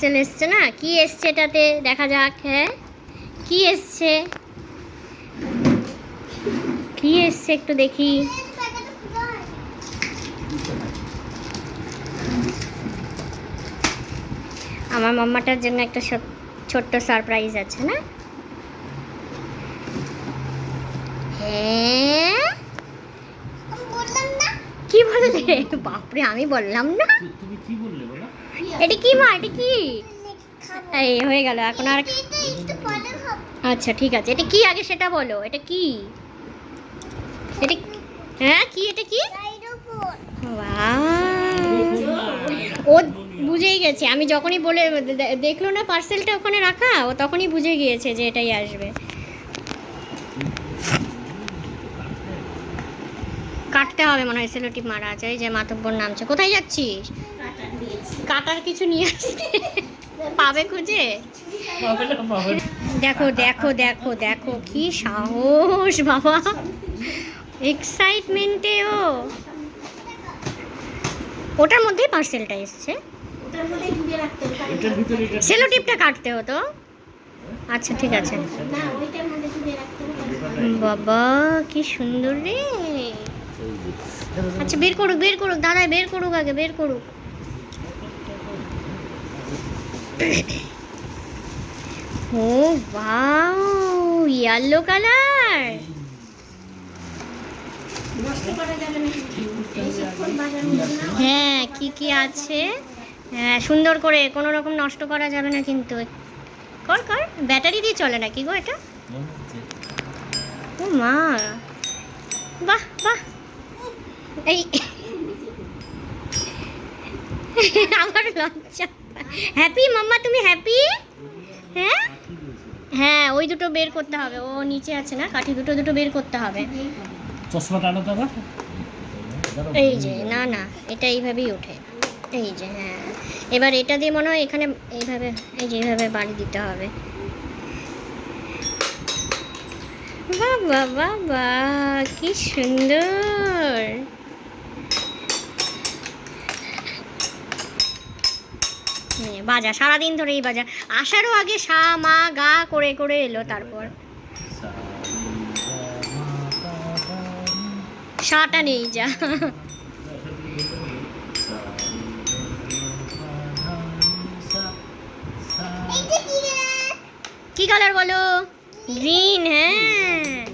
Parcel এসছে না, কি এসছে এটাতে দেখা যাক। হ্যাঁ কি এসছে, কি এসছে একটু দেখি। আমার মাম্মাটার জন্য একটা ছোট্ট সারপ্রাইজ আছে না। হ্যাঁ কি বললে? বাপরে আমি বললাম না। তুমি কি বললে বলো? এটা কি মা, এটা কি? এই হয়ে গেল এখন আর। আচ্ছা ঠিক আছে, এটা কি আগে সেটা বলো, এটা কি? এটা হ্যাঁ কি, এটা কি? ও বুঝেই গেছে, আমি যখনই বলে দেখলো না পার্সেলটা ওখানে রাখা, ও তখনই বুঝে গিয়েছে যে এটাই আসবে। কাটতে হবে মনে হয়, সেলোটিপ মারা আছে। এই যে মাতব্বর নামছে। কোথায় যাচ্ছিস? কাটার কিছু নিয়ে আসছে, পাবে খুঁজে। দেখো দেখো দেখো দেখো কি সাহস বাবা, এক্সাইটমেন্টে ও। ওটার মধ্যেই পার্সেলটা এসছে, সেলোটিপটা কাটতে হতো। আচ্ছা ঠিক আছে। বাবা কি সুন্দর রে। আচ্ছা বের করুক, বের করুক দাদা, বের করুক আগে, বের করুক। ও ওয়াও, ইয়েলো কালার। হ্যাঁ কি কি আছে, হ্যাঁ সুন্দর করে, কোনো রকম নষ্ট করা যাবে না কিন্তু। কর কর, ব্যাটারি দিয়ে চলে নাকি গো এটা? ও মা, বাহ বাহ। এই আমার লজ্জা। হ্যাপি মাম্মা, তুমি হ্যাপি? হ্যাঁ হ্যাঁ, ওই দুটো বের করতে হবে, ও নিচে আছে না, কাঠি দুটো দুটো বের করতে হবে। চশমাটা আনো তো আবার। এই যে না না, এটা এইভাবেই ওঠে। এই যে হ্যাঁ, এবার এটা দিয়ে মনে হয় এখানে এইভাবে, এই যে এইভাবে বাড়ি দিতে হবে। বাহ বাহ বাহ বাহ, কি সুন্দর। বাজা, সারাদিন ধরে এই বাজা, আসারও আগে সা মা গা করে করে এলো, তারপর সাটা নেই যা। কি কালার বলো? গ্রিন, হ্যাঁ